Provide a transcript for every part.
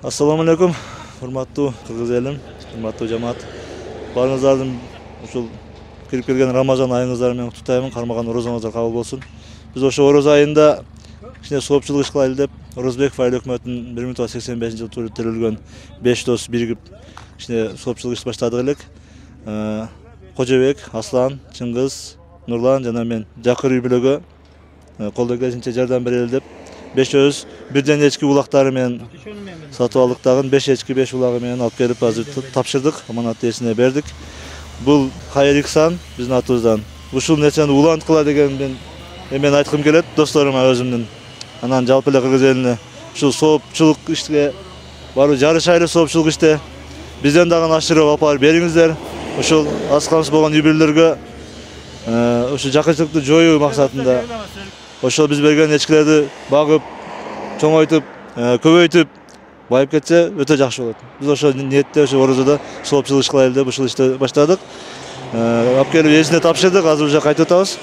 Assalamu alaikum, hurmatlı Kırgız elim, hurmatlı cemaat. Barыңыздардын ушул кирип келген Рамазан айыңыздар менен куттуктаймын. Кармаган орозоңуздар кабыл болсун. Биз ошо ороз айында кичине соопчулук иш кылайлы деп Орозбек файлы өкмөтүнүн 1985 жылы төрөлгөн 5 дос биригип кичине соопчулук иш баштадык элек. Кожобек, Аслан, Чыңгыз, Нурлан жана мен жакыр үй бүлөгө колдон келишинче жардам берели деп 5 өз бирден эчки улактары менен сатып алдык дагы 5 эчки 5 улагы менен алып келип азыр тапшырдык, аманат ээсине бердик. Бул кайыр ихсан биздин атыбыздан. Ушул нерсени уланткыла деген мен айткым келет досторума өзүмдүн. Анан жалпы эле Кыргыз элине ушул соопчулук ишке барып жарышайлы соопчулук иште бизден дагы ашырып алып барып бериңиздер. Ушул аз камсыз болгон үй бүлөлөргө ушул жакынчылыкты жоюу максатында ошол биз берген эчкилерди багып, чоңойтуп, көбөйтүп байып кетсе өтө жакшы болот. Биз ошол ниетте ошо орозодо соопчулук иш кылайлы деп ушул ишти баштадык. Алып келип ээсине тапшырдык, азыр уже кайтып атабыз.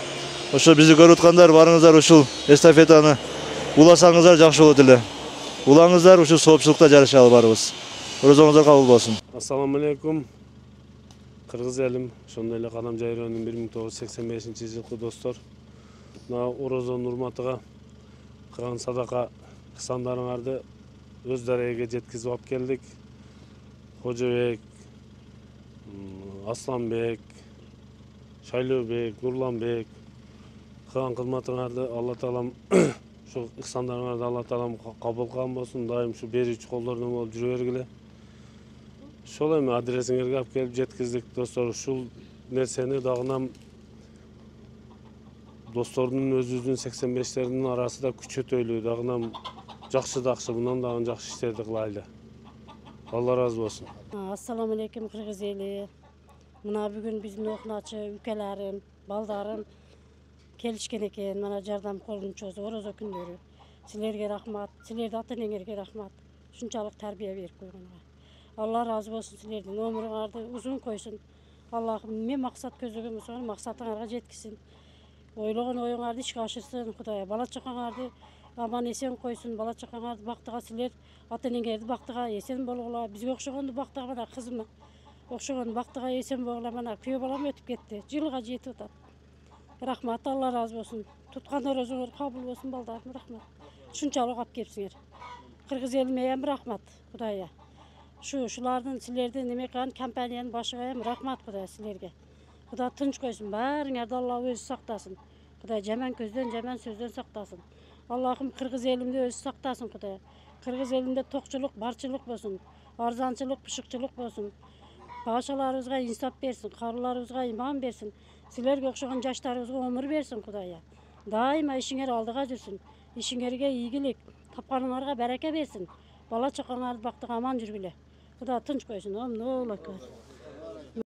Ошо бизди көрүп аткандар барыңыздар ушул эстафетаны уласаңыздар жакшы болот эле. Улаңыздар, ушул соопчулукта жарышалы барыбыз. Орозоңуздар кабыл болсун. Ассаламу алейкум. Кыргыз элим, ошондой эле Кадам Жайыронун 1985 жылкы достор. Мына орозонун урматыга кылган садака ыксандарыңарды өз дарегеге жеткизип алып келдик. Кожобек, Асланбек, Шайлообек, Нурланбек кылган кызматыңарды Алла таалам ушул ыксандарыңарды Алла таалам кабыл кылган болсун. Дайым ушу берүүчү колдордон болуп жүрө бергиле. Ошол эми адресиңерге алып келип жеткиздик достор. Ушул нерсени дагынам достордун өзүбүздүн 85-лердин арасында күчөтөлү, дагынам жакшы мындан дагы жакшы иштерди кылайлы. Алла разы болсун. Ассаламу алейкум Кыргыз эли. Мына бүгүн биздин окуначы үкелерим, балдарым келишкен экен. Мына жардам колун чоосу орозо күндөрү. Силерге рахмат, силердин ата-энеңерге рахмат. Ушунчалык тарбия берип койгонуңа. Алла разы болсун, силердин өмүрүңөрдү узун койсун. Аллахым эмне максат көзөгөн болсоңор максатыңарга жеткизсин. Ойлогон оюңарды ишке ашырсын Кудай. Бала чакаңарды аман эсен койсун. Бала чакаңарды бактыга силер ата-энеңерди бактыга эсен болгула. Бизге окшогонду бактыга мына кызым окшогон бактыга эсен болгула. Мына күйөө балам өтүп кетти. Жылга жетип атат. Рахмат, Алла разы болсун. Туткан орозоңор кабыл болсун балдарым, рахмат. Ушунчалык алып келипсиңер. Кыргыз элиме эми рахмат Кудайга. Ушулардын силердин эме кылган компаниянын башыга эми рахмат Кудай силерге. Кудай тынч койсун, баарыңарды Алла өзү сактасын. Кудай жаман көздөн, жаман сөздөн сактасын. Аллахым Кыргыз элимди өзү сактасын Кудай. Кыргыз элинде токчулук, барчылык болсун. Арзанчылык, пышыкчылык болсун. Башаларыбызга инсап берсин, карыларыбызга иман берсин. Силерге окшогон жаштарыбызга өмүр берсин Кудайя. Дайыма ишиңер алдыга жүрсүн. Ишиңерге ийгилик, тапканыңарга барака берсин. Бала чакаңарды бактыга аман жүргүлө. Кудай тынч койсун.